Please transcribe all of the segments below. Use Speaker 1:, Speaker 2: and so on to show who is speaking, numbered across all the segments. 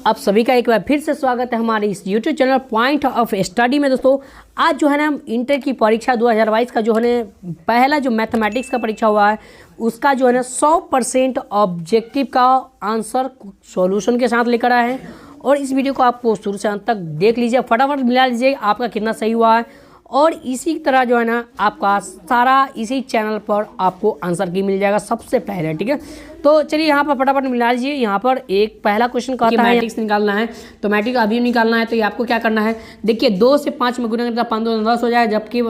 Speaker 1: आप सभी का एक बार फिर से स्वागत है हमारे इस YouTube channel point of study में। दोस्तों आज जो है ना हम इंटर की परीक्षा 2022 का जो है ना पहला जो मैथमेटिक्स का परीक्षा हुआ है उसका जो है ना 100% ऑब्जेक्टिव का आंसर सॉल्यूशन के साथ लेकर आए हैं। और इस वीडियो को आपको शुरू से अंत तक देख लीजिए, फटाफट मिला लीजिए आपका कितना सही हुआ है। और इसी तरह जो है ना आपका सारा इसी चैनल पर आपको आंसर की मिल जाएगा सबसे पहले, ठीक है। तो चलिए यहाँ पर फटाफट मिला लीजिए। यहाँ पर एक पहला क्वेश्चन कहता है मैट्रिक्स निकालना है, तो मैट्रिक्स अभी निकालना है तो ये आपको क्या करना है, देखिए 2 से 5 में गुना करता 5 2 10 हो जाएगा। जबकि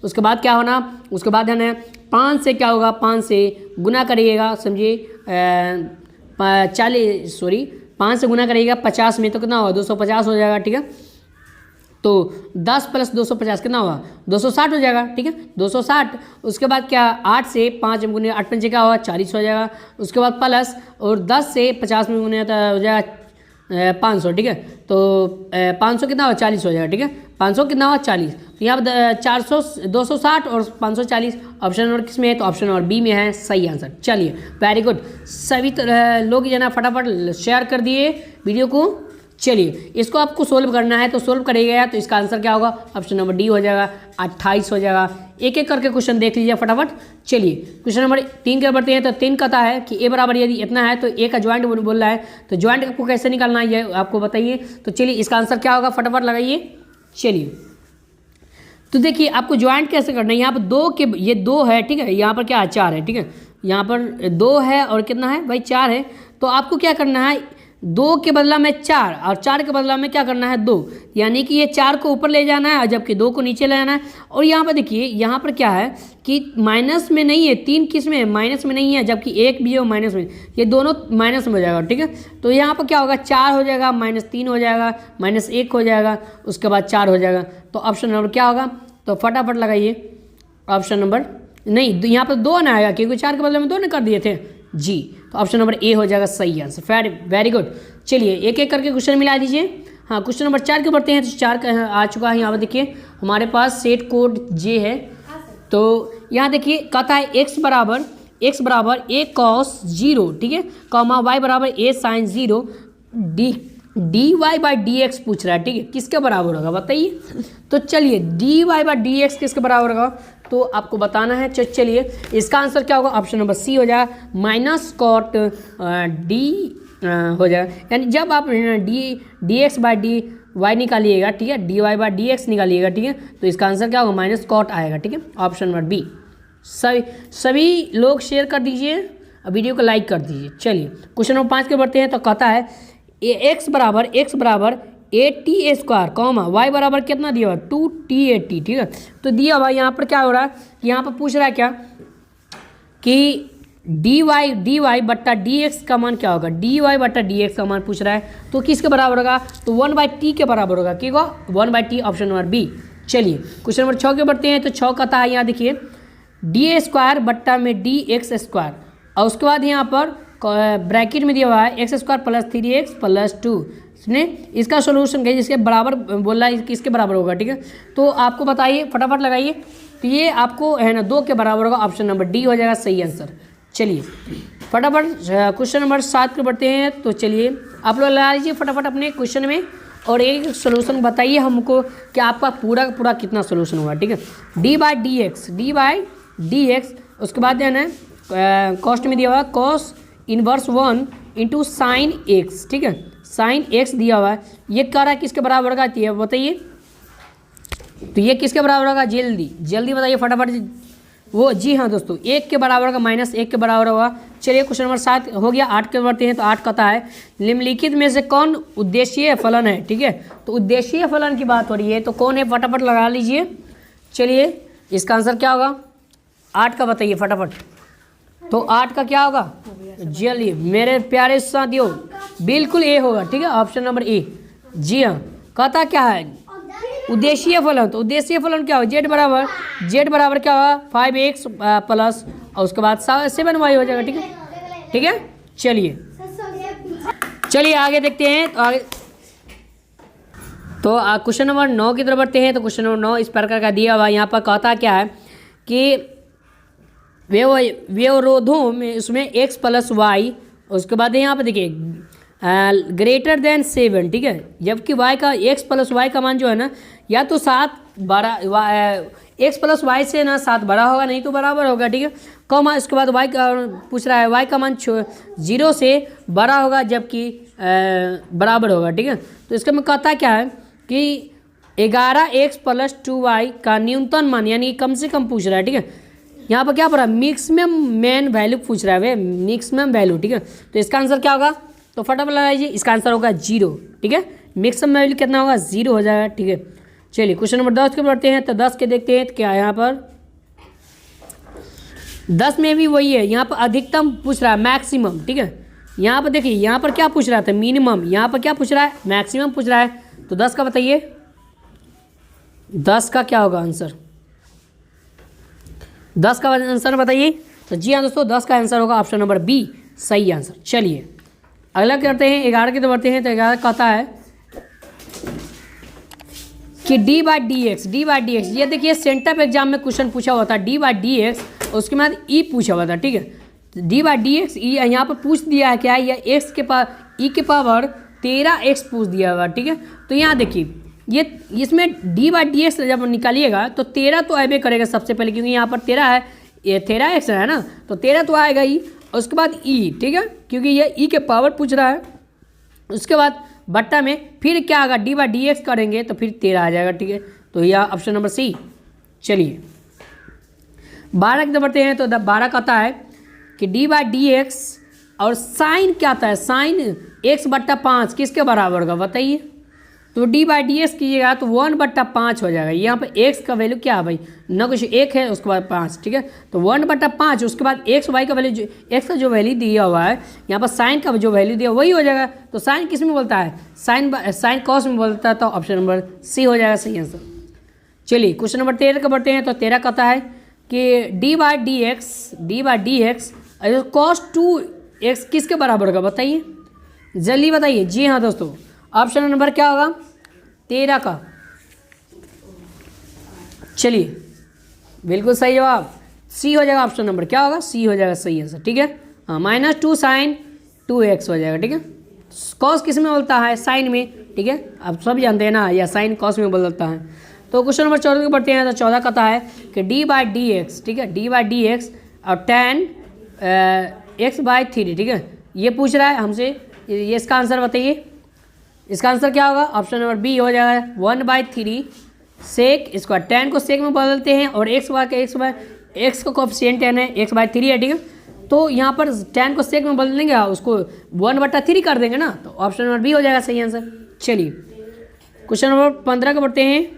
Speaker 1: उसके बाद क्या होना, उसके बाद है ना 5 से क्या होगा, 5 से गुना करिएगा, समझिए 5 से गुना करिएगा 50 में तो कितना होगा 250 हो जाएगा, ठीक है। तो 10 + 250 कितना हुआ 260 हो जाएगा, ठीक है 260। उसके बाद क्या 8 से 5 में गुने 8 पंचे क्या हुआ 40 हो जाएगा। उसके बाद प्लस और 10 से 50 में गुने हो जाएगा 500, ठीक है। तो 500 कितना हुआ 40 हो जाएगा, ठीक है। 500 कितना हुआ 40, तो यहाँ पर 400 260 और 540 ऑप्शन नंबर किस में है, तो ऑप्शन नंबर बी में है सही आंसर। चलिए वेरी गुड, सभी लोग जो ना फटाफट शेयर कर दिए वीडियो को। चलिए इसको आपको सोल्व करना है, तो सोल्व करिएगा तो इसका आंसर क्या होगा, ऑप्शन नंबर डी हो जाएगा 28 हो जाएगा। एक एक करके क्वेश्चन देख लीजिए फटाफट। चलिए क्वेश्चन नंबर 3 के बढ़ते हैं। तो 3 कहता है कि ए बराबर यदि इतना है तो ए का ज्वाइंट बोल रहा है, तो ज्वाइंट आपको कैसे निकालना है ये आपको बताइए। तो चलिए इसका आंसर क्या होगा फटाफट लगाइए। चलिए तो देखिए आपको ज्वाइंट कैसे करना है, यहाँ पर 2 के ये 2 है, ठीक है, यहाँ पर क्या है 4 है, ठीक है। यहाँ पर 2 है और कितना है भाई 4 है। तो आपको क्या करना है 2 के बदला में 4 और 4 के बदला में क्या करना है 2, यानी कि ये 4 को ऊपर ले जाना है और जबकि 2 को नीचे ले जाना है। और यहाँ पर देखिए यहाँ पर क्या है कि माइनस में नहीं है, 3 किस में है माइनस में नहीं है, जबकि 1 भी है माइनस में, ये दोनों माइनस में हो जाएगा, ठीक है। तो यहाँ पर क्या होगा 4 हो जाएगा, -3 हो जाएगा, -1 हो जाएगा, उसके बाद 4 हो जाएगा। तो ऑप्शन नंबर क्या होगा, तो फटाफट लगाइए ऑप्शन नंबर नहीं, यहाँ पर 2 ना आएगा क्योंकि 4 के बदले में 2 ने कर दिए थे जी। तो ऑप्शन नंबर ए हो जाएगा सही आंसर। Very good. चलिए एक एक करके क्वेश्चन मिला दीजिए। हाँ क्वेश्चन नंबर 4 के बढ़ते हैं। तो 4 का आ चुका है, यहाँ पर देखिए हमारे पास सेट कोड जे है। तो यहाँ देखिए कहता है x बराबर a cos 0, ठीक है, कॉमा y बराबर a sin 0 dy/dx पूछ रहा है, ठीक है, किसके बराबर होगा बताइए। तो चलिए dy/dx किसके बराबर होगा तो आपको बताना है। चलिए इसका आंसर क्या होगा, ऑप्शन नंबर सी हो जाएगा -cot d हो जाएगा। यानी जब आप dx/dy निकालिएगा, ठीक है, dy/dx निकालिएगा, ठीक है, तो इसका आंसर क्या होगा -cot आएगा, ठीक है, ऑप्शन नंबर बी। सभी लोग शेयर कर दीजिए, वीडियो को लाइक कर दीजिए। चलिए क्वेश्चन नंबर 5 के बढ़ते हैं। तो कहता है x बराबर a² कॉमा y बराबर कितना दिया हुआ 2t/80, ठीक है। तो दिया हुआ यहाँ पर क्या हो रहा है, यहाँ पर पूछ रहा है क्या कि dy/dx का मान क्या होगा, dy/dx का मान पूछ रहा है, तो किसके बराबर होगा, तो 1/t के बराबर होगा, क्या होगा 1/t, ऑप्शन नंबर बी। चलिए क्वेश्चन नंबर 6 के बढ़ते हैं। तो 6 कहता है यहाँ देखिए d² बट्टा में dx², और उसके बाद यहाँ पर ब्रैकेट में दिया हुआ है x² + 3x + 2, इसने इसका सोल्यूशन गई जिसके बराबर बोल रहा है किसके बराबर होगा, ठीक है। तो आपको बताइए फटाफट लगाइए। तो ये आपको है ना 2 के बराबर होगा, ऑप्शन नंबर डी हो जाएगा सही आंसर। चलिए फटाफट क्वेश्चन नंबर 7 पे बढ़ते हैं। तो चलिए आप लोग लगा लीजिए फटाफट अपने क्वेश्चन में और एक सोल्यूशन बताइए हमको कि आपका पूरा का पूरा कितना सोल्यूशन हुआ, ठीक है। dy/dx उसके बाद है ना कॉस्ट में दिया हुआ है cos 1 × sin x, ठीक है, sin x दिया हुआ है, ये कह रहा है किसके बराबर होगा बताइए। तो ये किसके बराबर होगा, जल्दी बताइए फटाफट वो। जी हाँ दोस्तों 1 के बराबर होगा, -1 के बराबर होगा। चलिए क्वेश्चन नंबर 7 हो गया। 8 के बढ़ते हैं। तो 8 कहता है निम्नलिखित में से कौन उद्देश्यीय फलन है, ठीक है। तो उद्देश्यीय फलन की बात हो रही है, तो कौन है फटाफट लगा लीजिए। चलिए इसका आंसर क्या होगा 8 का बताइए फटाफट। तो 8 का क्या होगा, चलिए मेरे प्यारे साथियों बिल्कुल ए होगा, ठीक है, ऑप्शन नंबर ए। जी हाँ कहता क्या है उद्देश्यीय फलन, तो उद्देश्यीय फलन क्या होगा z बराबर क्या होगा 5x प्लस और उसके बाद 7y हो जाएगा, ठीक है। चलिए आगे देखते हैं। तो क्वेश्चन नंबर 9 की तरफ बढ़ते हैं। तो क्वेश्चन नंबर 9 इस प्रकार का दिया हुआ, यहाँ पर कहता क्या है कि व्यवरोधों में उसमें x + y, उसके बाद यहाँ पर देखिए ग्रेटर देन 7, ठीक है। जबकि y का x प्लस वाई का मान जो है ना, या तो 7 बड़ा x प्लस वाई से ना 7 बड़ा होगा, नहीं तो बराबर होगा, ठीक है। कॉमा इसके बाद y का पूछ रहा है, y का मान 0 से बड़ा होगा जबकि बराबर होगा, ठीक है। तो इसका मैं कहता क्या है कि 11x प्लस 2y का न्यूनतम मान यानी कम से कम पूछ रहा है, ठीक है। यहाँ पर क्या पढ़ा, मैक्सिमम मेन वैल्यू पूछ रहा है वे, मैक्सिमम वैल्यू, ठीक है। तो इसका आंसर क्या होगा, तो फटाफट लगाइए, इसका आंसर होगा 0, ठीक है। मैक्सिमम वैल्यू कितना होगा, 0 हो जाएगा, ठीक है। चलिए क्वेश्चन नंबर 10 के बढ़ते हैं। तो 10 के देखते हैं तो क्या है यहाँ पर, 10 में भी वही है, यहाँ पर अधिकतम पूछ रहा है, मैक्सिमम, ठीक है। यहाँ पर देखिए, यहाँ पर क्या पूछ रहा था, मिनिमम, यहाँ पर क्या पूछ रहा है, मैक्सिमम पूछ रहा है। तो 10 का बताइए, 10 का क्या होगा आंसर, 10 का आंसर बताइए। तो जी हाँ दोस्तों, 10 का आंसर होगा ऑप्शन नंबर बी, सही आंसर। चलिए अगला करते हैं, 11 की तो बढ़ते हैं। तो 11 कहता है कि d/dx, ये देखिए सेंटअप एग्जाम में क्वेश्चन पूछा हुआ था, d/dx, उसके बाद ई पूछा हुआ था, ठीक है। d/dx यहाँ पर पूछ दिया है क्या है, या x के पावर e के पावर 13x पूछ दिया हुआ, ठीक है। तो यहाँ देखिए, ये इसमें d/dx जब निकालिएगा तो 13 तो आएबे करेगा सबसे पहले, क्योंकि यहाँ पर 13 है, ये 13x है ना, तो 13 तो आएगा ही, उसके बाद e, ठीक है, क्योंकि ये e के पावर पूछ रहा है। उसके बाद बट्टा में फिर क्या आएगा, d/dx करेंगे तो फिर 13 आ जाएगा, ठीक है। तो यह ऑप्शन नंबर सी। चलिए 12 की तरफ बढ़ते हैं। तो 12 कहता है कि d/dx और साइन क्या आता है, साइन x/5 किसके बराबर होगा बताइए। तो d/dx कीजिएगा तो 1/5 हो जाएगा। यहाँ पर x का वैल्यू क्या है भाई, न कुछ 1 है, उसके बाद 5, ठीक है। तो 1/5, उसके बाद x y का वैल्यू, x का जो वैल्यू दिया हुआ है, यहाँ पर साइन का जो वैल्यू दिया वही हो जाएगा। तो साइन किस में बोलता है, साइन कॉस में बोलता है, तो ऑप्शन नंबर सी हो जाएगा सही आंसर। चलिए क्वेश्चन नंबर 13 का बढ़ते हैं। तो 13 कहता है कि d/dx cos 2x किसके बराबर होगा बताइए, जल्दी बताइए। जी हाँ दोस्तों, ऑप्शन नंबर क्या होगा, 13 का। चलिए बिल्कुल सही जवाब, सी हो जाएगा, ऑप्शन नंबर क्या होगा, सी हो जाएगा सही आंसर, ठीक है। हाँ, -2 sin 2x हो जाएगा, ठीक है। कॉस किस में बोलता है, साइन में, ठीक है, आप सब जानते हैं ना, या साइन कॉस में बोलता है। तो क्वेश्चन नंबर 14 को पढ़ते हैं। तो 14 कहता है कि d/dx, ठीक है, d/dx और tan x/3, ठीक है, ये पूछ रहा है हमसे, ये इसका आंसर बताइए। इसका आंसर क्या होगा, ऑप्शन नंबर बी हो जाएगा 1/3 सेक स्क्वायर, टेन को सेक में बदलते हैं, और एक्स का कोफिशिएंट 10 है, x/3 है, ठीक है। तो यहाँ पर टेन को सेक में बदल देंगे, उसको 1/3 कर देंगे ना, तो ऑप्शन नंबर बी हो जाएगा सही आंसर। चलिए क्वेश्चन नंबर 15 को बढ़ते हैं।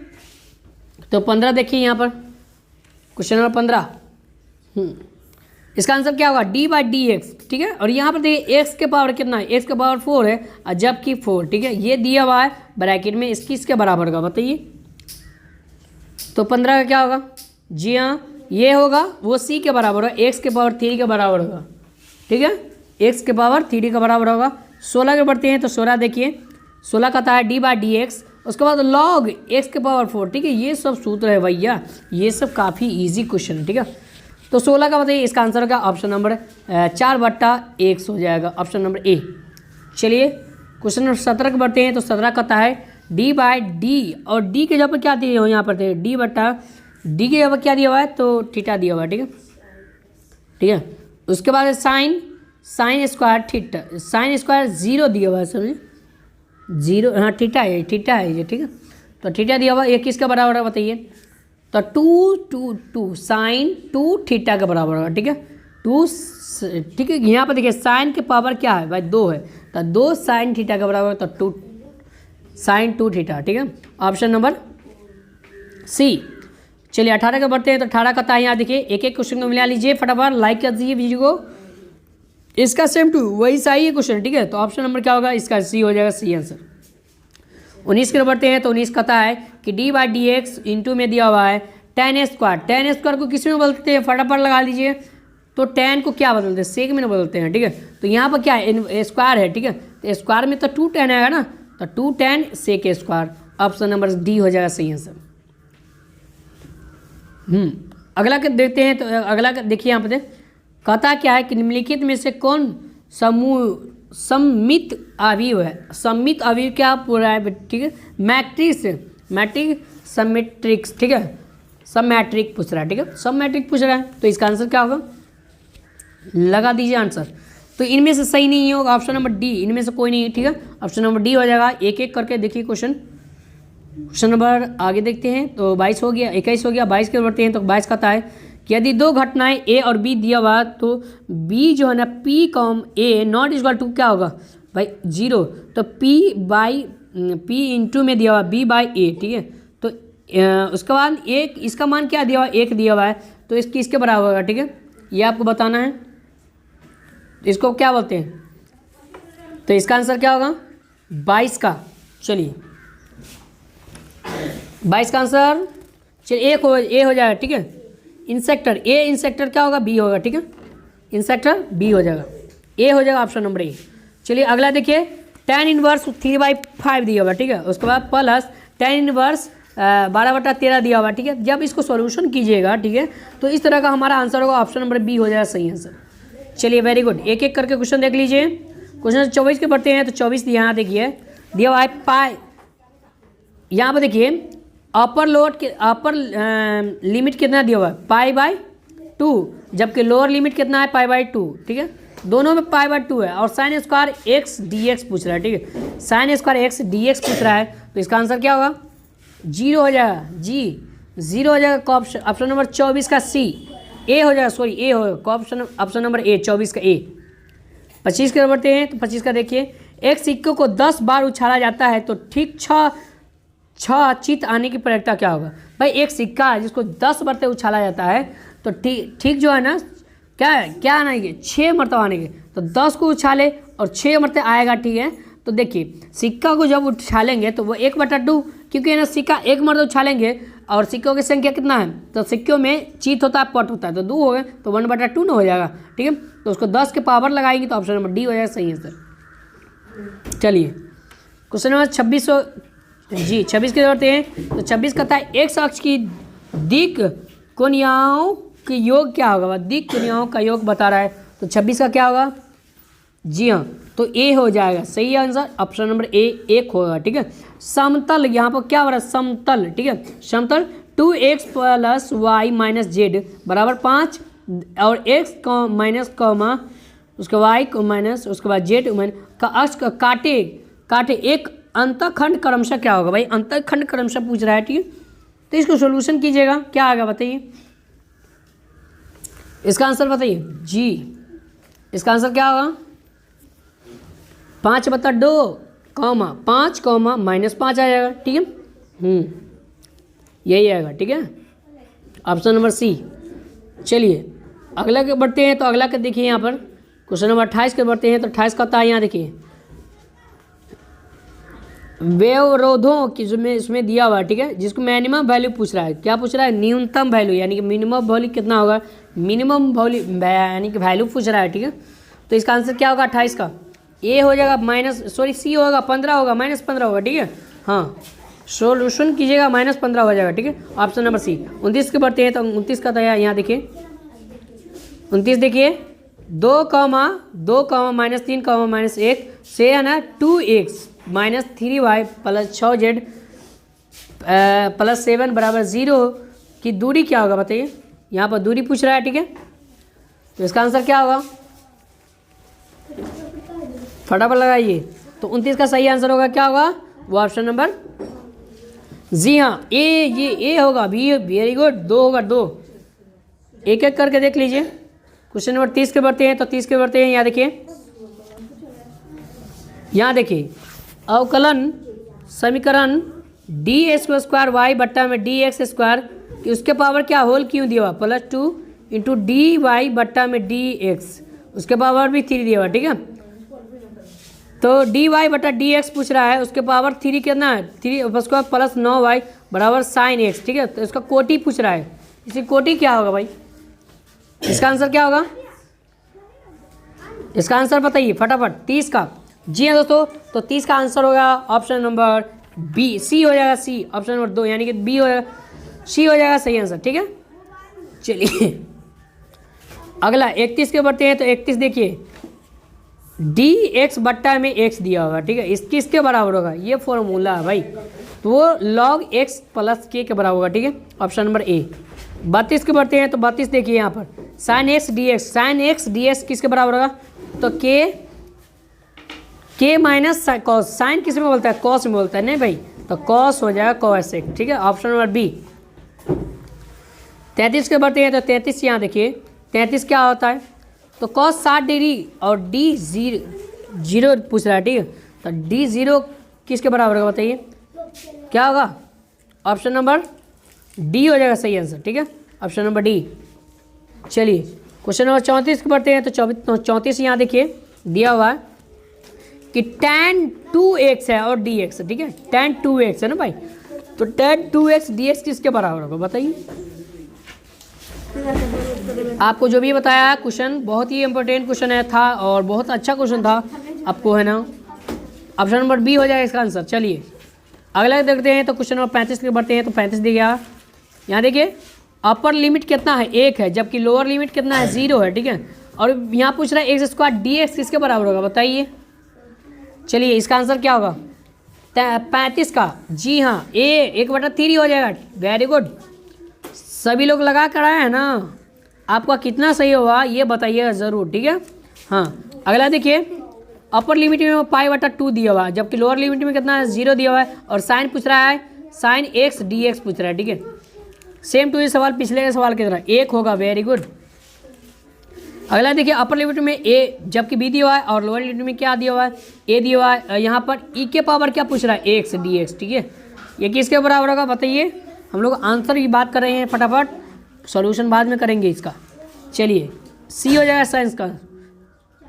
Speaker 1: तो 15 देखिए यहाँ पर, क्वेश्चन नंबर 15, इसका आंसर क्या होगा, d/dx, ठीक है। और यहाँ पर देखिए x के पावर कितना है, x के पावर 4 है, और जबकि 4, ठीक है, ये दिया हुआ है ब्रैकेट में, इसकी इसके बराबर होगा बताइए। तो 15 का क्या होगा, जी हाँ, ये होगा वो c के बराबर होगा, x के पावर 3 के बराबर होगा, ठीक है, x के पावर 3 का बराबर होगा। 16 के बढ़ते हैं। तो 16 देखिए, 16 कहता है d/dx, उसके बाद log x के पावर 4, ठीक है। ये सब सूत्र है भैया, ये सब काफ़ी ईजी क्वेश्चन है, ठीक है। तो 16 का बताइए, इसका आंसर होगा ऑप्शन नंबर 4/1 हो जाएगा, ऑप्शन नंबर ए। चलिए क्वेश्चन नंबर 17 के बढ़ते हैं। तो 17 कहता है d/d, और d के जगह पर क्या दिए हुए हैं, यहाँ पर d के जगह पर क्या दिया हुआ है, तो थीटा दिया हुआ है, ठीक है, ठीक है। उसके बाद sine square theta, sine square 0 दिया हुआ है, समझे, 0, हाँ थीटा है ये, ठीक है। तो थीटा दिया हुआ, ये किसका बराबर है बताइए। तो 2 साइन 2 थीटा के बराबर होगा, ठीक है, 2, ठीक है। यहाँ पर देखिए साइन के पावर क्या है भाई, 2 है, तो 2 साइन थीटा के बराबर, तो 2 साइन 2 थीटा, ठीक है, ऑप्शन नंबर सी। चलिए 18 के बढ़ते हैं। तो 18 का यहाँ देखिए, एक एक क्वेश्चन को मिला लीजिए, फटाफट लाइक कर दीजिए वीडियो को, इसका सेम टू वही सही है क्वेश्चन, ठीक है। तो ऑप्शन नंबर क्या होगा, इसका सी हो जाएगा सही आंसर। 19 के बढ़ते हैं। तो 19 कहता है कि d/dx इंटू में दिया हुआ है tan स्क्वायर को किस में बदलते हैं, फटाफट लगा लीजिए। तो tan को क्या बदलते हैं, सेक में बदलते हैं, ठीक है। तो यहाँ पर क्या है, स्क्वायर है, ठीक है, तो स्क्वायर में तो 2 tan आएगा ना, तो 2 tan sec square, option number D हो जाएगा सही आंसर। अगला के देखते हैं। तो अगला देखिए यहाँ पर कहता क्या है कि निम्नलिखित में से कौन समूह सममित अवयव है। सममित अवयव क्या पूरा है, ठीक है, मैट्रिक्स समेट्रिक्स, ठीक है, सब मैट्रिक पूछ रहा है, ठीक है, सब मैट्रिक पूछ रहा है। तो इसका आंसर क्या होगा, लगा दीजिए आंसर। तो इनमें से सही नहीं होगा ऑप्शन नंबर डी, इनमें से कोई नहीं है, ठीक है, ऑप्शन नंबर डी हो जाएगा। एक एक करके देखिए क्वेश्चन नंबर आगे देखते हैं। तो 22 हो गया, 21 हो गया, 22 के बढ़ते हैं। तो 22 कहता है कि यदि दो घटनाएं ए और बी दिया हुआ तो बी जो है ना P com A not equal to क्या होगा भाई 0, तो पी इंटू में दिया हुआ बी बाई ए, ठीक है। तो उसके बाद एक इसका मान क्या दिया हुआ, एक दिया हुआ है, तो इसकी इसके बराबर होगा, ठीक है, ये आपको बताना है। इसको क्या बोलते हैं, तो इसका आंसर क्या होगा 22 का। चलिए 22 का आंसर चलिए ए हो जाएगा, ठीक है। इंसेक्टर ए, इंसेक्टर क्या होगा बी होगा, ठीक है, इंसेक्टर बी हो जाएगा, ए हो जाएगा ऑप्शन नंबर ए। चलिए अगला देखिए, tan इनवर्स 3/5 दिया हुआ, ठीक है, उसके बाद प्लस tan इनवर्स 12/13 दिया हुआ, ठीक है। जब इसको सॉल्यूशन कीजिएगा, ठीक है, तो इस तरह का हमारा आंसर होगा, ऑप्शन नंबर बी हो जाएगा सही आंसर। चलिए वेरी गुड, एक एक करके क्वेश्चन देख लीजिए। क्वेश्चन 24 के बढ़ते हैं। तो 24 यहाँ देखिए दिया हुआ है पाई, यहाँ पर देखिए अपर लोअर के अपर लिमिट कितना दिया हुआ है π/2, जबकि लोअर लिमिट कितना है π/2, ठीक है, दोनों में π/2 है। और sine square x D x पूछ रहा है, ठीक है, sine square x D x पूछ रहा है। तो इसका आंसर क्या होगा 0 हो जाएगा, जी 0 हो जाएगा। ऑप्शन नंबर 24 का सी, ए हो जाएगा, सॉरी ए होगा, ऑप्शन नंबर ए 24 का ए। 25 के बढ़ते हैं। तो 25 का देखिए, एक सिक्के को 10 बार उछाला जाता है तो ठीक 6 चित आने की प्रक्रिया क्या होगा भाई। एक सिक्का है जिसको 10 मरते उछाला जाता है तो ठीक जो है ना क्या आने 6 मरतबा आने के, तो 10 को उछाले और 6 मरते आएगा, ठीक है। तो देखिए सिक्का को जब उछालेंगे तो वो 1/2, क्योंकि है ना सिक्का एक मरतबा उछालेंगे और सिक्कों की संख्या कितना है, तो सिक्कों में चित होता है पट होता है, तो 2 हो गए तो 1/2 ना हो जाएगा, ठीक है। तो उसको 10 के पावर लगाएंगे तो ऑप्शन नंबर डी हो जाएगा सही आंसर। चलिए क्वेश्चन नंबर 26 जी 26 के बढ़ते हैं। तो 26 कहता है एक अक्ष की दिक् कोणियों के योग क्या होगा, दिक् कोणियों का योग बता रहा है। तो 26 का क्या होगा, जी हाँ, तो ए हो जाएगा सही आंसर, ऑप्शन नंबर ए 1 होगा, ठीक है। समतल यहाँ पर क्या हो रहा है समतल, ठीक है, समतल 2x + y - z बराबर 5 और x माइनस कॉमा उसके y माइनस उसके बाद z का अक्ष काटे एक अंतःखंड क्रमशः क्या होगा भाई, अंतःखंड क्रमशः पूछ रहा है, ठीक है। तो इसको सॉल्यूशन कीजिएगा, क्या आएगा बताइए, इसका आंसर बताइए जी। इसका आंसर क्या होगा 5/2 5 -5 आ जाएगा, ठीक है, यही आएगा, ठीक है, ऑप्शन नंबर सी। चलिए अगला के बढ़ते हैं। तो अगला के देखिए यहाँ पर क्वेश्चन नंबर 28 के बढ़ते हैं। तो 28 का होता है यहाँ देखिए व्यवरोधों की इसमें दिया हुआ है, ठीक है, जिसको मिनिमम वैल्यू पूछ रहा है। क्या पूछ रहा है न्यूनतम वैल्यू, यानी कि मिनिमम वैल्यू कितना होगा, मिनिमम वैल्यू यानी कि वैल्यू पूछ रहा है, ठीक है। तो इसका आंसर क्या होगा 28 का, ए हो जाएगा सी होगा 15 होगा -15 होगा, ठीक है, हाँ सोल्यूशन कीजिएगा -15 हो जाएगा, ठीक है, ऑप्शन नंबर सी। 29 के बढ़ते हैं। तो 29 का तो यहाँ देखिए 29 देखिए 2, -3, -1 से है ना 2x - 3y + 6z + 7 = 0 की दूरी क्या होगा बताइए, यहाँ पर दूरी पूछ रहा है, ठीक है। तो इसका आंसर क्या होगा फटाफट लगाइए। तो 29 का सही आंसर होगा क्या होगा, वो ऑप्शन नंबर जी हाँ ए होगा, बी वेरी गुड, 2 होगा 2। एक एक करके देख लीजिए। क्वेश्चन नंबर 30 के बढ़ते हैं। तो 30 के बढ़ते हैं, यहाँ देखिए अवकलन समीकरण d² y बट्टा में dx² उसके पावर क्या होल क्यों दिया हुआ +2 × dy बट्टा में dx, उसके पावर भी 3 दिया हुआ, ठीक है। तो dy बटा dx पूछ रहा है, उसके पावर 3 कितना है 3, उसके बाद +9y बराबर sin x, ठीक है। तो इसका कोटि पूछ रहा है, इसकी कोटि क्या होगा भाई, इसका आंसर क्या होगा, इसका आंसर बताइए फटाफट 30 का। जी हाँ दोस्तों, तो 30 का आंसर होगा ऑप्शन नंबर बी, सी हो जाएगा, सी ऑप्शन नंबर 2, यानी कि बी हो जाएगा, सी हो जाएगा सही आंसर, ठीक है। चलिए अगला 31 के बढ़ते हैं। तो 31 देखिए डी एक्स बट्टा में एक्स दिया होगा, ठीक है, इस किसके बराबर होगा, ये फॉर्मूला है भाई, तो वो लॉग एक्स प्लस के बराबर होगा, ठीक है, ऑप्शन नंबर ए। 32 के बढ़ते हैं तो 32 देखिए यहाँ पर साइन एक्स डी एक्स किसके बराबर होगा, तो के माइनस कॉस, साइन किस में बोलता है, कॉस में बोलता है, नहीं भाई, तो कॉस हो जाएगा कॉस एक्स, ठीक है, ऑप्शन नंबर बी। 33 के बढ़ते हैं तो 33 यहाँ देखिए 33 क्या होता है, तो कॉस 60 डिग्री और डी जीरो पूछ रहा है, ठीक है, तो डी जीरो किसके बराबर होगा बताइए, क्या होगा, ऑप्शन नंबर डी हो जाएगा सही आंसर, ठीक है, ऑप्शन नंबर डी। चलिए क्वेश्चन नंबर 34 के बढ़ते हैं तो 34 यहाँ देखिए दिया हुआ है कि tan 2x है और dx है, ठीक है, tan 2x है ना भाई, तो tan 2x dx किसके बराबर होगा बताइए। आपको जो भी बताया है क्वेश्चन बहुत ही इंपॉर्टेंट क्वेश्चन है था और बहुत अच्छा क्वेश्चन था आपको, है ना, ऑप्शन नंबर बी हो जाएगा इसका आंसर। चलिए अगला देखते हैं तो क्वेश्चन नंबर 35 के बढ़ते हैं तो 35 दिया गया, यहाँ देखिए अपर लिमिट कितना है 1 है, जबकि लोअर लिमिट कितना है 0 है, ठीक है, और यहाँ पूछ रहा है एक्स स्क्वायर डी एक्स किसके बराबर होगा बताइए। चलिए इसका आंसर क्या होगा 35 का, जी हाँ ए 1/3 हो जाएगा, वेरी गुड, सभी लोग लगा कर आए हैं ना, आपका कितना सही होगा ये बताइएगा ज़रूर, ठीक है। हाँ अगला देखिए अपर लिमिट में π/2 दिया हुआ है, जबकि लोअर लिमिट में कितना है 0 दिया हुआ है, और साइन पूछ रहा है साइन एक्स डी एक्स पूछ रहा है, ठीक है, सेम टू ये सवाल पिछले के सवाल की तरह 1 होगा, वेरी गुड। अगला देखिए अपर लिमिट में ए जबकि बी दिया हुआ है और लोअर लिमिट में क्या दिया हुआ है ए दिया हुआ है, यहाँ पर ई के पावर क्या पूछ रहा है एक्स डी एक्स, ठीक है, ये किसके बराबर होगा बताइए। हम लोग आंसर की बात कर रहे हैं, फटाफट सॉल्यूशन बाद में करेंगे इसका। चलिए सी हो जाएगा साइंस का,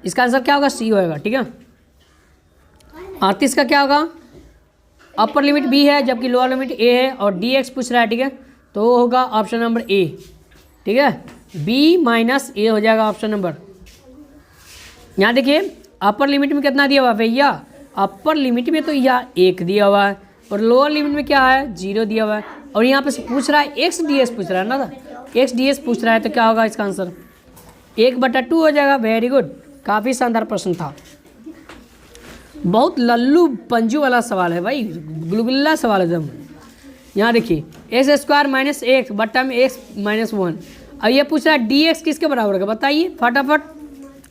Speaker 1: इसका आंसर क्या होगा सी होएगा, ठीक है। 38 का क्या होगा, अपर लिमिट बी है जबकि लोअर लिमिट ए है और डी एक्स पूछ रहा है, ठीक है, तो वो होगा ऑप्शन नंबर ए, ठीक है, बी माइनस ए हो जाएगा ऑप्शन नंबर। यहाँ देखिए अपर लिमिट में कितना दिया हुआ है भैया, अपर लिमिट में तो यह 1 दिया हुआ है और लोअर लिमिट में क्या है 0 दिया हुआ है, और यहाँ पे पूछ रहा है एक्स डी एक्स पूछ रहा है ना, एक्स डी एक्स पूछ रहा है, तो क्या होगा इसका आंसर 1/2 हो जाएगा, वेरी गुड, काफ़ी शानदार प्रश्न था, बहुत लल्लू पंजू वाला सवाल है भाई, गुलगुल्ला सवाल एकदम। यहाँ देखिए एक्स स्क्वायर माइनस एक्स बट्टा में एक्स माइनस 1, अब ये पूछ रहा है डी एक्स किसके बराबर होगा बताइए फटाफट,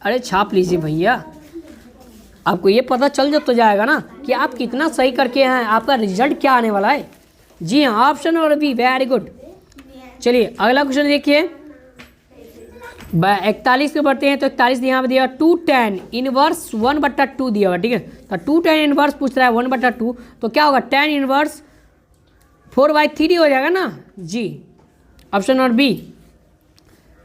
Speaker 1: अरे छाप लीजिए भैया, आपको ये पता चल तो जाएगा ना कि आप कितना सही करके हैं, आपका रिजल्ट क्या आने वाला है। जी हाँ ऑप्शन और बी, वेरी गुड। चलिए अगला क्वेश्चन देखिए 41 के बढ़ते हैं तो 41 यहाँ पर दिया 2 tan इनवर्स 1/2 दिया हुआ, ठीक है, तो 2 tan इनवर्स पूछ रहा है 1/2, तो क्या होगा tan इनवर्स 4/3 हो जाएगा ना जी, ऑप्शन और बी।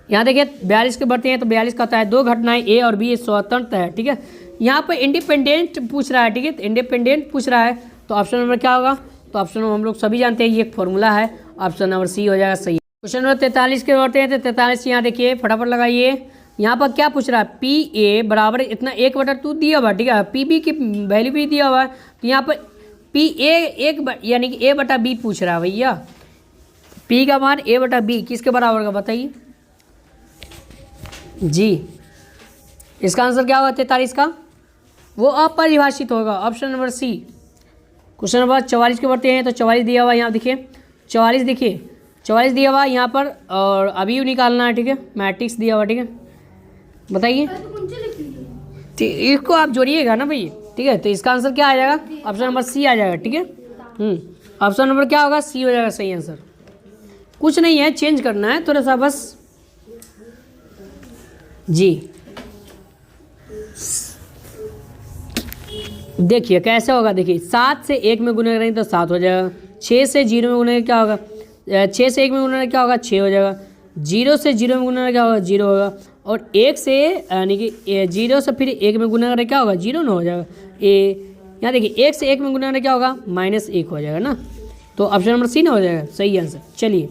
Speaker 1: यहाँ देखिए 42 के बढ़ते हैं तो 42 का होता है 2 घटनाएं ए और बी स्वतंत्र है, ठीक है, यहाँ पर इंडिपेंडेंट पूछ रहा है, ठीक है, तो इंडिपेंडेंट पूछ रहा है, तो ऑप्शन नंबर क्या होगा, तो ऑप्शन नंबर हम लोग सभी जानते हैं ये एक फॉर्मूला है, ऑप्शन नंबर सी हो जाएगा सही। क्वेश्चन नंबर 43 के बढ़ते हैं तो 43 यहाँ देखिए फटाफट लगाइए, यहाँ पर क्या पूछ रहा है पी ए बराबर इतना 1/2 दिया हुआ, ठीक है, पी बी की वैल्यू भी दिया हुआ है, तो यहाँ पर पी ए यानी कि a/b पूछ रहा है भैया, पी का मान a/b किसके बराबर का बताइए जी, इसका आंसर क्या होगा 43 का, वो अपरिभाषित होगा, option number C. Question number 44 के बढ़ते हैं तो 44 दिया हुआ यहाँ देखिए 44 देखिए 44 दिया हुआ यहाँ पर, और अभी निकालना है, ठीक है, मैट्रिक्स दिया हुआ, ठीक है, बताइए, तो इसको आप जोड़िएगा ना भैया, ठीक है, तो इसका आंसर क्या आ जाएगा ऑप्शन नंबर सी आ जाएगा, ठीक है, ऑप्शन नंबर क्या होगा सी हो जाएगा सही आंसर, कुछ नहीं है चेंज करना है थोड़ा सा बस जी। देखिए कैसे होगा, देखिए 7 से 1 में गुना करेंगे तो 7 हो जाएगा, 6 से 0 में गुना क्या होगा 6 से 1 में गुना क्या होगा 6 हो जाएगा, 0 से 0 में गुना क्या होगा 0 होगा, और 1 से यानी कि 0 से फिर 1 में गुना करें क्या होगा 0 ना हो जाएगा, यहाँ देखिए 1 से 1 में गुना करें क्या होगा -1 हो जाएगा ना, तो ऑप्शन नंबर सी ना हो जाएगा सही आंसर। चलिए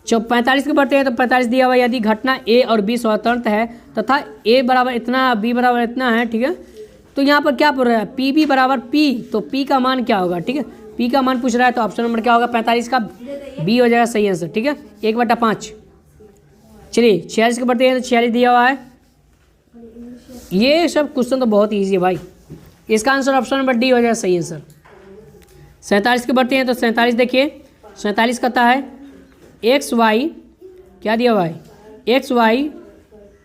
Speaker 1: 45 के बढ़ते हैं तो 45 दिया हुआ यदि घटना ए और बी स्वतंत्र है तथा ए बराबर इतना बी बराबर इतना है, ठीक है, तो यहाँ पर क्या पूछ रहा है पी बी बराबर पी, तो पी का मान क्या होगा, ठीक है, पी का मान पूछ रहा है, तो ऑप्शन नंबर क्या होगा 45 का बी हो जाएगा सही आंसर, ठीक है, 1/5। चलिए 46 के बढ़ते हैं तो 46 दिया हुआ है, ये सब क्वेश्चन तो बहुत ईजी है भाई। इसका आंसर ऑप्शन नंबर डी हो जाएगा सही आंसर। 47 के बढ़ते हैं तो 47 देखिए, 47 कहता है एक्स वाई, क्या दिया हुआ है, एक्स वाई,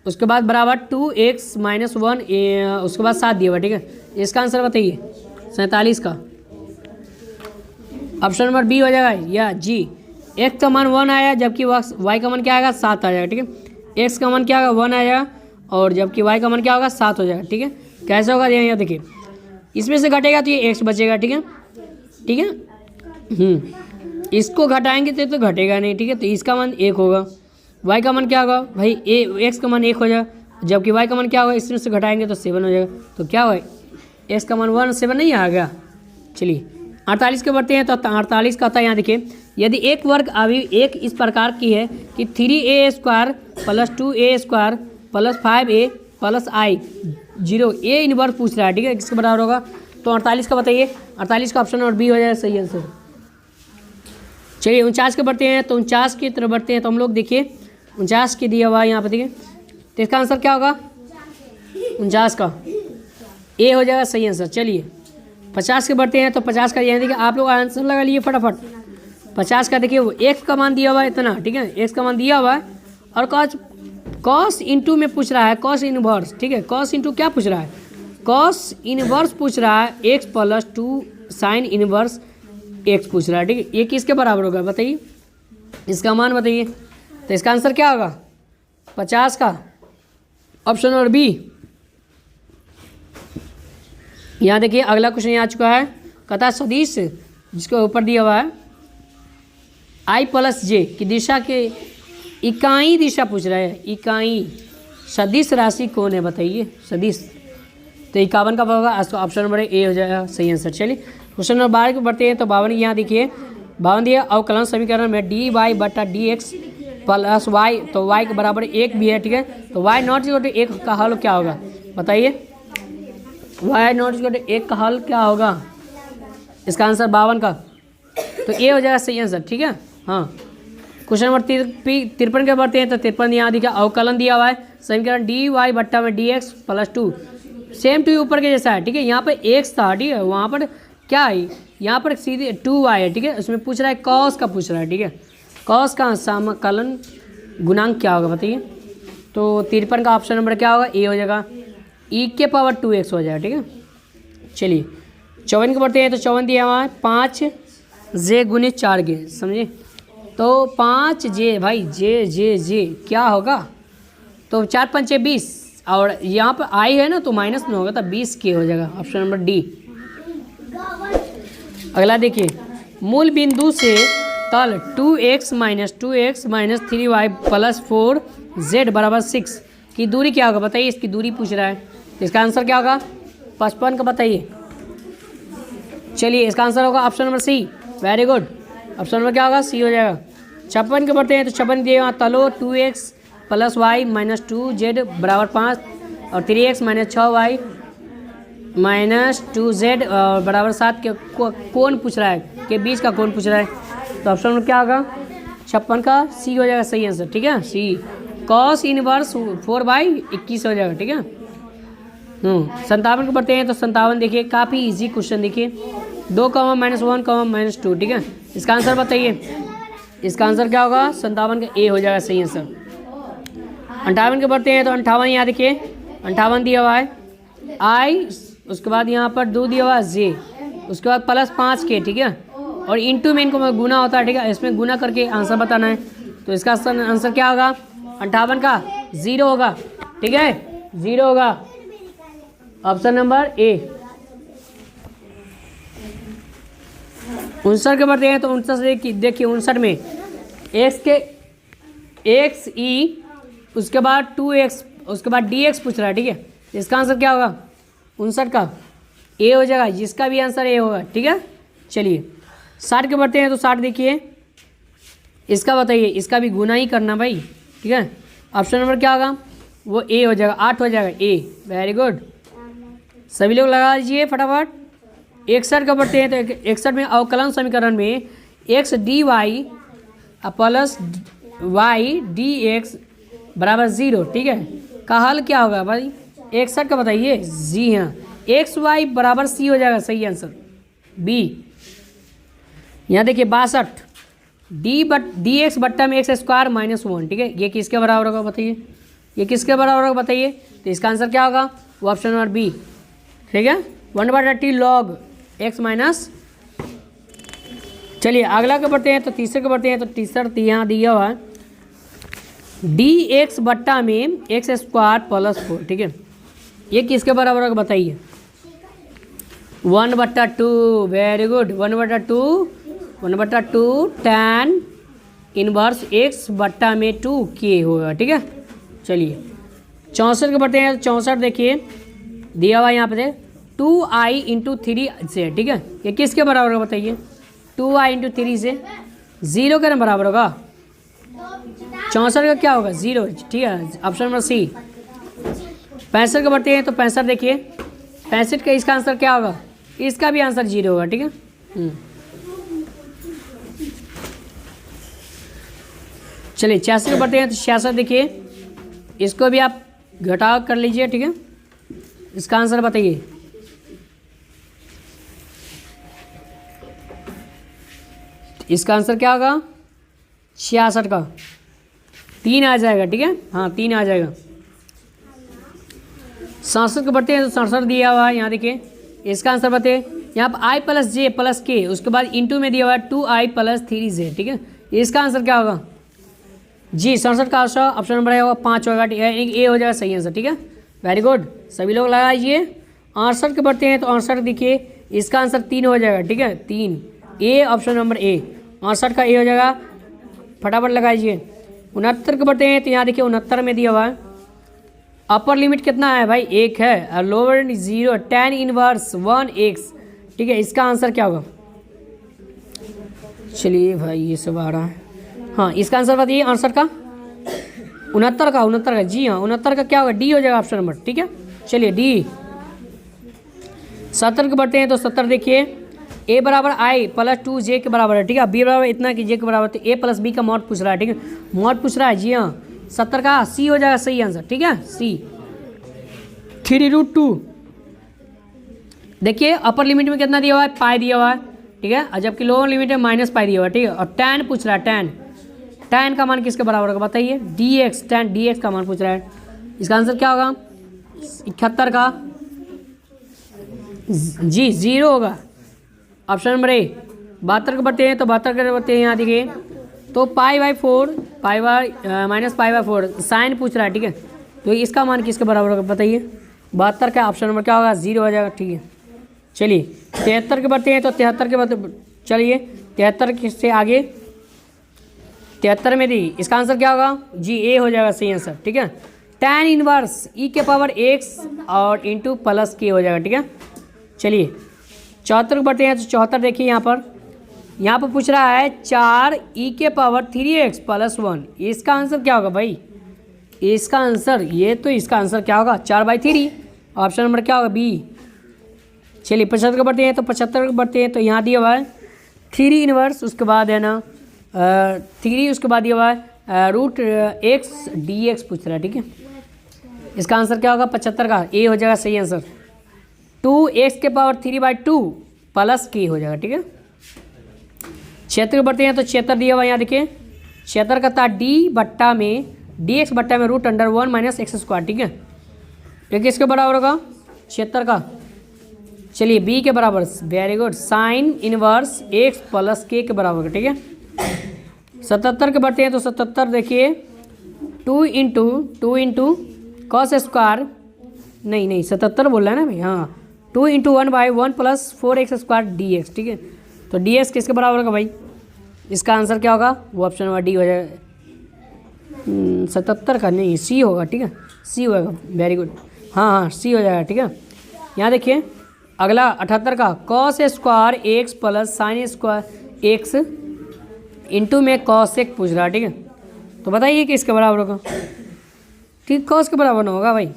Speaker 1: उसके बाद बराबर 2x - 1, उसके बाद 7 दिया हुआ, ठीक है। इसका आंसर बताइए 47 का, ऑप्शन नंबर बी हो जाएगा या जी। एक्स का मान 1 आया जबकि वाई का मान क्या आएगा 7 आ जाएगा, ठीक है। एक्स का मान क्या होगा 1 आएगा और जबकि वाई का मान क्या होगा 7 हो जाएगा, ठीक है। कैसे होगा यहाँ देखिए, इसमें से घटेगा तो ये एक्स बचेगा, ठीक है, ठीक है। इसको घटाएंगे तो घटेगा नहीं, ठीक है। तो इसका मान 1 होगा, वाई का मान क्या होगा भाई एक्स का मान 1 हो जाएगा, जबकि वाई का मान क्या होगा इसमें से घटाएंगे तो 7 हो जाएगा। तो क्या होगा एक्स का मान 1 7 नहीं आएगा। चलिए 48 के बढ़ते हैं तो 48 का था यहाँ देखिए, यदि एक वर्ग अवयवी एक इस प्रकार की है कि 3a² + 2a² + 5a + i 0 A inverse पूछ रहा है, ठीक है, किसके बराबर होगा। तो 48 का बताइए, 48 का ऑप्शन और बी हो जाएगा सही आंसर। चलिए 49 के बढ़ते हैं तो 49 की तरफ बढ़ते हैं तो हम लोग देखिए 49 के दिया हुआ है यहाँ पे, देखिए। तो इसका आंसर क्या होगा 49 का ए हो जाएगा सही आंसर। चलिए 50 के बढ़ते हैं तो 50 का यहाँ देखिए, आप लोग आंसर लगा लिए फटाफट। 50 का देखिए वो एक्स का मान दिया हुआ है इतना, ठीक है, एक्स का मान दिया हुआ है और कॉस इंटू में पूछ रहा है, कॉस इनवर्स, ठीक है। कॉस इंटू क्या पूछ रहा है, कॉस इनवर्स पूछ रहा है, x + 2 साइन इनवर्स x पूछ रहा है, ठीक है। ये किसके बराबर होगा बताइए, इसका मान बताइए। तो इसका आंसर क्या होगा 50 का ऑप्शन और बी। यहाँ देखिए अगला क्वेश्चन आ चुका है, कहता है सदिश जिसके ऊपर दिया हुआ है i + j की दिशा के इकाई दिशा पूछ रहा है, इकाई सदिश राशि कौन है बताइए, सदिश। तो 51 का होगा ऑप्शन नंबर ए हो जाएगा सही आंसर। चलिए क्वेश्चन नंबर 12 को बढ़ते हैं तो 52 यहाँ देखिए, 52 दिया अवकलन समीकरण में dy/dx + y, तो y के बराबर 1 भी है, ठीक है। तो y ≠ 1 का हल क्या होगा बताइए, y ≠ 1 का हल क्या होगा, इसका आंसर 52 का तो ए हो जाएगा सही आंसर, ठीक है। हाँ क्वेश्चन नंबर 53 के बढ़ते हैं तो 53 यहाँ देखिए, अवकलन दिया हुआ है समीकरण dy/dx + 2 सेम टू ऊपर के जैसा है, ठीक है। यहाँ पर x था, ठीक है, वहाँ पर क्या है, यहाँ पर सीधे 2y है, ठीक है। उसमें पूछ रहा है कॉस का पूछ रहा है, ठीक है, कॉस का समाकलन गुणांक क्या होगा बताइए। तो 53 का ऑप्शन नंबर क्या होगा ए हो जाएगा, e⁻2x हो जाएगा, ठीक है। चलिए 54 के बढ़ते हैं तो 54 दिया हुआ है 5j × 4j, समझे। तो 5j भाई जे क्या होगा, तो 4 × 5 = 20 और यहाँ पर आई है ना तो माइनस में होगा तो 20 के हो जाएगा ऑप्शन नंबर डी। अगला देखिए, मूल बिंदु से तल 2x - 2x - 3y + 4z = 6 की दूरी क्या होगा बताइए, इसकी दूरी पूछ रहा है। इसका आंसर क्या होगा 55 का बताइए। चलिए इसका आंसर होगा option number C, very good, option number क्या होगा सी हो जाएगा। 56 के बढ़ते हैं तो 56 दिए वहाँ तलो 2x + y - 2z = 5 और 3x - 6y - 2z = 7 के कौन पूछ रहा है, के बीच का कौन पूछ रहा है। तो ऑप्शन में क्या होगा 56 का सी हो जाएगा सही आंसर, ठीक है। सी कॉस इनवर्स 4/21 हो जाएगा, ठीक है। 57 को बढ़ते हैं तो 57 देखिए काफ़ी इजी क्वेश्चन, देखिए 2, -1, -2, ठीक है। इसका आंसर बताइए, इसका आंसर क्या होगा 57 का ए हो जाएगा सही आंसर। 58 के बढ़ते हैं तो 58 यहाँ देखिए 58 दिया हुआ है आई, उसके बाद यहाँ पर 2 दिया हुआ है जे, उसके बाद +5 के, ठीक है, और इंटू में इनको गुना होता है, ठीक है, इसमें गुना करके आंसर बताना है। तो इसका आंसर क्या होगा 58 का 0 होगा, ठीक है, 0 होगा ऑप्शन नंबर ए। 59 के बढ़ते हैं तो 59 देखिए 59 में x e उसके बाद 2x उसके बाद dx पूछ रहा है, ठीक है। इसका आंसर क्या होगा 59 का ए हो जाएगा, जिसका भी आंसर ए होगा, ठीक है। चलिए 60 के बढ़ते हैं तो 60 देखिए, इसका बताइए, इसका भी गुना ही करना भाई, ठीक है। ऑप्शन नंबर क्या होगा वो ए हो जाएगा, 8 हो जाएगा ए, वेरी गुड, सभी लोग लगा दीजिए फटाफट। 61 का बढ़ते हैं तो 61 में अवकलन समीकरण में x dy + y dx = 0, ठीक है, का हल क्या होगा भाई 61 का बताइए। जी हाँ, एक्स वाई बराबर सी हो जाएगा, सही आंसर बी। यहाँ देखिए 62, डी एक्स बट्टा में एक्स स्क्वायर माइनस 1, ठीक है, ये किसके बराबर होगा बताइए, ये किसके बराबर होगा बताइए। तो इसका आंसर क्या होगा, वो ऑप्शन नंबर बी, ठीक है, 1/30 लॉग एक्स माइनस। चलिए अगला के बढ़ते हैं, तो तीसरे के बढ़ते हैं। तो तीसरा यहाँ दिया हुआ है डी एक्स बट्टा में एक्स स्क्वायर प्लस 4, ठीक है, ये किसके बराबर होगा बताइए। 1/2, very good, 1/2 tan inverse x बट्टा में 2k होगा, ठीक है। चलिए 64 के बढ़ते हैं। 64 देखिए दिया हुआ यहाँ पे 2i इंटू 3 से, ठीक है, ये किसके बराबर होगा बताइए। 2i इंटू 3 से 0 के बराबर होगा। 64 का क्या होगा 0, ठीक है, ऑप्शन नंबर सी। 65 के बढ़ते हैं। तो 65 देखिए, 65 का इसका आंसर क्या होगा, इसका भी आंसर 0 होगा, ठीक है। चलिए 86 के बढ़ते हैं। तो 66 देखिए, इसको भी आप घटाव कर लीजिए, ठीक है, इसका आंसर बताइए। इसका आंसर क्या होगा 66 का 3 आ जाएगा, ठीक है, हाँ 3 आ जाएगा। 67 के बढ़ते हैं। तो 67 दिया हुआ है, यहाँ देखिए इसका आंसर बताइए। यहाँ पर आई प्लस जे प्लस के, उसके बाद इंटू में दिया हुआ है 2i प्लस 3j, ठीक है, इसका आंसर क्या होगा जी। 67 का आंसर ऑप्शन नंबर होगा 5 होगा, ठीक है, ए हो जाएगा सही आंसर, ठीक है, वेरी गुड, सभी लोग लगाइए। 68 के बढ़ते हैं। तो 68 देखिए इसका आंसर 3 हो जाएगा, ठीक है, 3, ए ऑप्शन नंबर ए, 68 का ए हो जाएगा, फटाफट लगाइए। 69 के बढ़ते हैं। तो यहाँ देखिए 69 में दिया हुआ है अपर लिमिट कितना है भाई 1 है, और लोअर 0, tan इनवर्स 1x, ठीक है, इसका आंसर क्या होगा। चलिए भाई ये सब आ रहा है, हाँ इसका आंसर बताइए 68 का। 69 का जी हाँ, 69 का क्या होगा डी हो जाएगा ऑप्शन नंबर, ठीक है। चलिए डी। 70 के बढ़ते हैं। तो 70 देखिए ए बराबर आई प्लस 2j के बराबर है, ठीक है, बी बराबर इतना कि जे के बराबर, तो ए प्लस बी का मॉड पूछ रहा है, ठीक है, मॉड पूछ रहा है, जी हाँ। 70 का सी हो जाएगा सही आंसर, ठीक है, सी। 3√2 देखिए अपर लिमिट में कितना दिया हुआ है, पाई दिया हुआ है, ठीक है, और जबकि लोअर लिमिट में माइनस पाई दिया हुआ है, ठीक है, और tan पूछ रहा है, tan का मान किसके बराबर होगा बताइए, dx, tan dx का मान पूछ रहा है, इसका आंसर क्या होगा 71 का जी 0 होगा, ऑप्शन नंबर ए। 72 के बढ़ते हैं। तो 72 के बढ़ते हैं, यहाँ देखिए तो π/4 -π/4 साइन पूछ रहा है, ठीक है, तो इसका मान किसके बराबर होगा बताइए। 72 का ऑप्शन नंबर क्या होगा 0 हो जाएगा, ठीक है। चलिए 73 के बढ़ते हैं। तो 73 के बाद चलिए 73 से आगे 73 में दी, इसका आंसर क्या होगा जी ए हो जाएगा सही आंसर, ठीक है। tan इनवर्स e के पावर x और इंटू प्लस के हो जाएगा, ठीक है। चलिए 74 के बढ़ते हैं। तो 74 देखिए यहाँ पर पूछ रहा है 4e के पावर 3x प्लस 1, इसका आंसर क्या होगा भाई, इसका आंसर ये, तो इसका आंसर क्या होगा 4/3, ऑप्शन नंबर क्या होगा बी। चलिए 75 के बढ़ते हैं। तो 75 के बढ़ते हैं। तो यहाँ दिया हुआ है 3 इनवर्स, उसके बाद है ना 3, उसके बाद दिया हुआ है √x dx पूछ रहा है, ठीक है, इसका आंसर क्या होगा 75 का ए हो जाएगा सही आंसर। 2x के पावर 3/2 प्लस के हो जाएगा, ठीक है। 76 के बढ़ते हैं। तो 76 दिया हुआ यहाँ देखिए 76 का था डी बट्टा में dx बट्टा में √1 - x², ठीक है, तो किसके बराबर होगा 76 का। चलिए बी के बराबर, very good, sine inverse x plus के बराबर होगा, ठीक है। 77 के बढ़ते हैं। तो 77 देखिए 2 इंटू कॉस स्क्वायर, नहीं 77 बोल रहा है ना भाई, हाँ 2 इंटू 1/1 प्लस 4x² dx, ठीक है, तो dx किसके बराबर होगा भाई, इसका आंसर क्या होगा वो ऑप्शन नंबर डी हो जाएगा। 77 का नहीं सी होगा, ठीक है, सी होगा, वेरी गुड, हाँ सी हो जाएगा, ठीक है। यहाँ देखिए अगला 78 का cos square x plus sine square x into में कॉस x पूछ रहा है, ठीक है, तो बताइए कि इसके बराबर होगा, ठीक, कॉस के बराबर ना होगा भाई।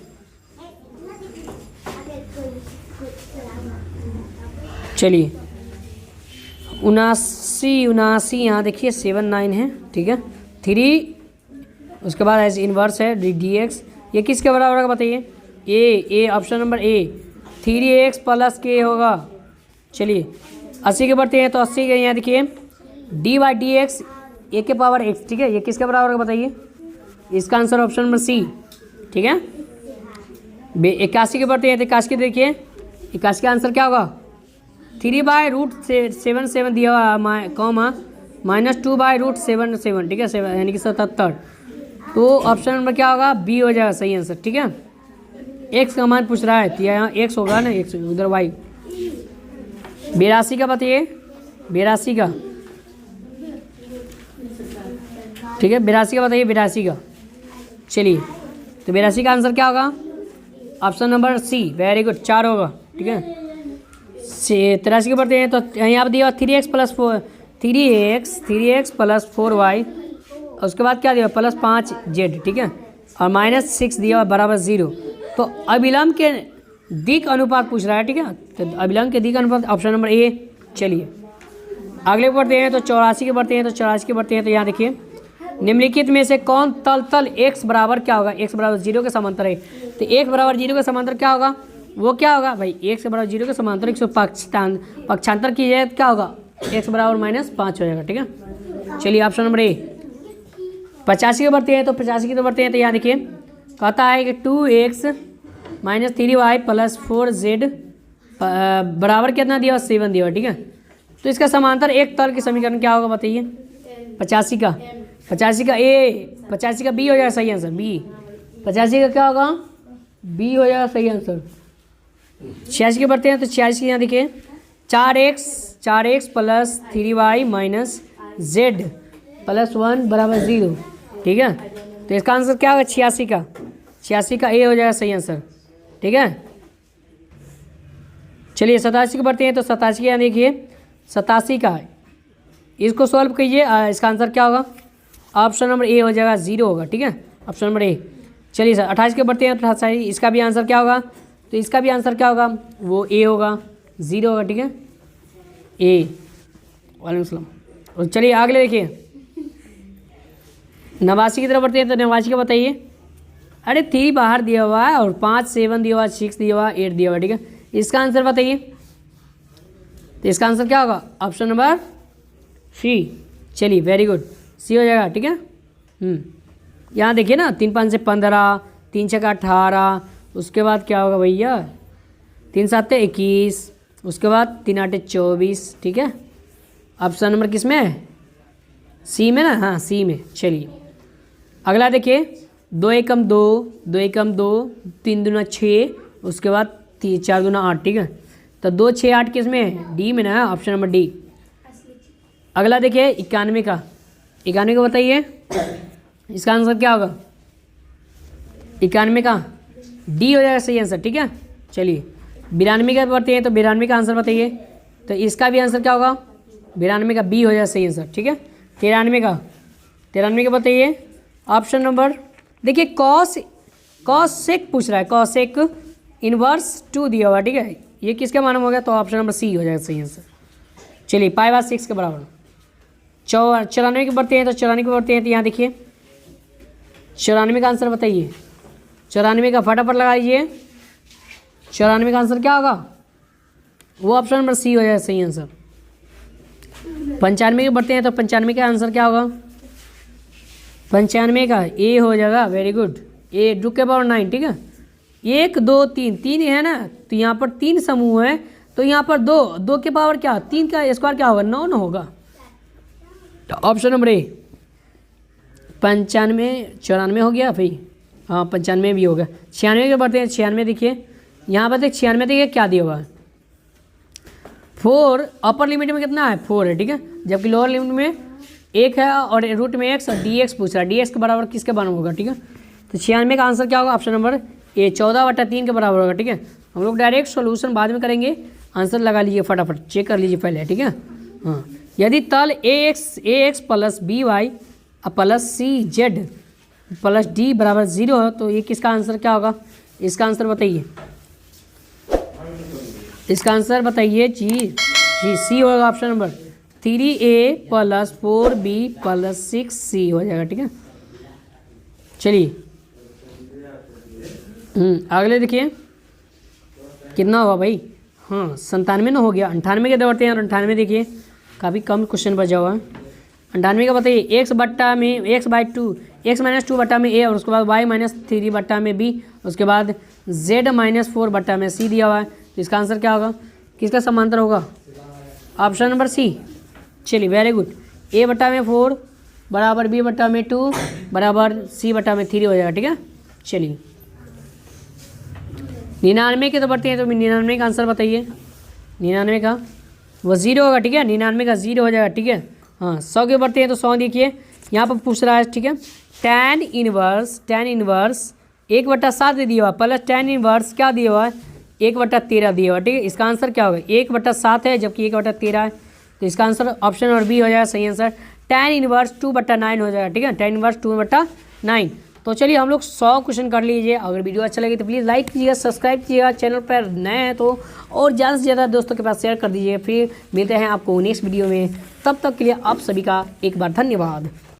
Speaker 1: चलिए 79 यहाँ देखिए 79 है, ठीक है, 3 उसके बाद ऐसे इन्वर्स है dx, ये किसके बराबर होगा बताइए, A option number A 3x plus के होगा। चलिए 80 के बढ़ते हैं तो 80 के यहाँ देखिए dy/dx ए के पावर x, ठीक है, ये किसके बराबर होगा बताइए? इसका आंसर ऑप्शन नंबर सी, ठीक है। 81 के बढ़ते हैं तो 81 के देखिए 81 का आंसर क्या होगा? 3/√77 दिया हुआ कॉमा -2/√77, ठीक है, यानी कि 77। तो ऑप्शन नंबर क्या होगा? बी हो जाएगा सही आंसर, ठीक है। एक्स का मान पूछ रहा है तो यहाँ एक्स होगा ना, एक्स उधर वाई। 82 का बताइए, 82 का, ठीक है, 82 का बताइए, 82 का। चलिए तो 82 का आंसर क्या होगा? Option number C, very good, 4 होगा, ठीक है। 83 के बढ़ते हैं तो यहाँ पर दिया 3x प्लस 4y, उसके बाद क्या दिया? प्लस 5z, ठीक है, और -6 दिया हुआ बराबर 0। तो अभिलंब के दिक अनुपात पूछ रहा है, ठीक है, तो अभिलंब के दिक अनुपात ऑप्शन नंबर ए। चलिए अगले बढ़ते हैं तो 84 के बढ़ते हैं तो 84 के बढ़ते हैं तो यहाँ देखिए निम्नलिखित में से कौन तल x बराबर क्या होगा? x बराबर 0 के समांतर है, तो x बराबर 0 के समांतर क्या होगा? वो क्या होगा भाई? x बराबर 0 के समांतर 100 पक्षांतर कीजिए क्या होगा? x बराबर -5 हो जाएगा, ठीक है। चलिए ऑप्शन नंबर ए। 85 के बढ़ते हैं तो 85 के तो बढ़ते हैं तो यहाँ देखिए कहता है कि 2x - 3y प्लस 4z बराबर कितना दिया? 7 दिया, ठीक है। तो इसका समांतर एक तल की समीकरण क्या होगा बताइए? 85 का ए, 85 का बी हो जाएगा सही आंसर, बी। 85 का क्या होगा? बी हो जाएगा सही आंसर। 86 के बढ़ते हैं तो 86 के यहाँ देखिए 4x plus 3y minus z plus 1 बराबर 0, ठीक है। तो इसका आंसर क्या होगा? 86 का, 86 का ए हो जाएगा सही आंसर, ठीक है। चलिए 87 के बढ़ते हैं तो 87 के यहाँ देखिए 87 का इसको सॉल्व कीजिए, इसका आंसर क्या होगा? ऑप्शन नंबर ए हो जाएगा 0 होगा, ठीक है, ऑप्शन नंबर ए। चलिए सर 28 के बढ़ते हैं तो 28 इसका भी आंसर क्या होगा? तो इसका भी आंसर क्या होगा? वो ए होगा, 0 होगा, ठीक है, ए। वालेकुम सलाम। और चलिए अगले देखिए 89 की तरफ बढ़ते हैं तो 89 का बताइए। अरे 3 बाहर दिया हुआ है और 5 7 दिया हुआ, 6 दिया हुआ, 8 दिया हुआ, ठीक है। इसका आंसर बताइए। तो इसका आंसर क्या होगा? Option number C. चलिए वेरी गुड, सी हो जाएगा, ठीक है। यहाँ देखिए ना 3 5 से 15, 3 6 18, उसके बाद क्या होगा भैया? 3 7 21, उसके बाद 3 8 24, ठीक है। ऑप्शन नंबर किस में है? सी में ना, हाँ सी में। चलिए अगला देखिए 2 एकम 2, 2 एकम 2, 3 दूना 6, उसके बाद 4 दूना 8, ठीक है। तो 2 6 8 किस में है? डी में ना, ऑप्शन नंबर डी। अगला देखिए 91 का, 91 का बताइए इसका आंसर क्या होगा? 91 का डी हो जाएगा सही आंसर, ठीक है। चलिए 92 का बढ़ते हैं तो 92 का आंसर बताइए। तो इसका भी आंसर क्या होगा? 92 का बी हो जाएगा सही आंसर, ठीक है। 93 का बताइए ऑप्शन नंबर देखिए कॉसेक पूछ रहा है, कॉसेक इनवर्स 2 दिया हुआ, ठीक है। ये किसका मालूम हो गया? तो ऑप्शन नंबर सी हो जाएगा सही आंसर। चलिए π/6 के बराबर। 94 के बढ़ते हैं तो 94 के बढ़ते हैं तो यहाँ देखिए 94 का आंसर बताइए। 94 का फटाफट लगा लीजिए। 94 का आंसर क्या होगा? वो ऑप्शन नंबर सी हो जाएगा सही आंसर। 95 के बढ़ते हैं तो 95 का आंसर क्या होगा? 95 का ए हो जाएगा, वेरी गुड, ए 2 के पावर 9, ठीक है। 1 2 3 3 है ना, तो यहाँ पर 3 समूह है, तो यहाँ पर 2 के पावर क्या? 3 का स्क्वायर क्या होगा? 9 होगा। तो ऑप्शन नंबर ए 95 94 हो गया भाई, हाँ 95 भी होगा। 96 के बढ़ते हैं 96 देखिए, यहाँ पर देख 96 देखिए क्या दिया हुआ है? 4 अपर लिमिट में कितना है? 4 है, ठीक है, जबकि लोअर लिमिट में 1 है और रूट में x और dx पूछ रहा है। dx के बराबर किसके बराबर होगा? ठीक है, तो 96 का आंसर क्या होगा? ऑप्शन नंबर ए 14/3 के बराबर होगा, ठीक है। हम लोग डायरेक्ट सॉल्यूशन बाद में करेंगे, आंसर लगा लीजिए फटाफट, चेक कर लीजिए पहले, ठीक है। हाँ, यदि तल ax plus by plus cz plus d बराबर 0 है तो ये किसका आंसर क्या होगा? इसका आंसर बताइए, इसका आंसर बताइए जी सी होगा, option number 3a plus 4b plus 6c हो जाएगा, ठीक है। चलिए अगले देखिए कितना हुआ भाई, हाँ 97 ना हो गया। 98 के दौड़ते हैं और 98 देखिए काफ़ी कम क्वेश्चन बचा हुआ है। 98 का बताइए, एक्स बट्टा में x/2, x-2 बट्टा में a और उसके बाद y-3 बट्टा में b, उसके बाद z-4 बट्टा में c दिया हुआ है। तो इसका आंसर क्या होगा, किसका समांतर होगा, ऑप्शन नंबर सी। चलिए वेरी गुड, a बट्टा में 4 बराबर b बट्टा में 2 बराबर c बट्टा में 3 हो जाएगा, ठीक है। चलिए 99 के तो बढ़ते हैं, तो 99 का आंसर बताइए। 99 का वो 0 होगा, ठीक है। 99 का 0 हो जाएगा, ठीक है। हाँ 100 के बढ़ते हैं तो 100 देखिए यहाँ पर पूछ रहा है, ठीक है। tan इनवर्स 1/7 दे दिया हुआ प्लस tan इनवर्स क्या दिया हुआ है 1/13 दिया हुआ, ठीक है। इसका आंसर क्या होगा, 1/7 है जबकि 1/13 है, तो इसका आंसर ऑप्शन और बी हो जाएगा सही आंसर। tan इनवर्स 2/9 हो जाएगा, ठीक है। tan inverse 2/9। तो चलिए हम लोग 100 क्वेश्चन कर लीजिए। अगर वीडियो अच्छा लगे तो प्लीज़ लाइक कीजिएगा, सब्सक्राइब कीजिएगा, चैनल पर नए हैं तो और ज़्यादा से ज़्यादा दोस्तों के पास शेयर कर दीजिए। फिर मिलते हैं आपको नेक्स्ट वीडियो में, तब तक के लिए आप सभी का एक बार धन्यवाद।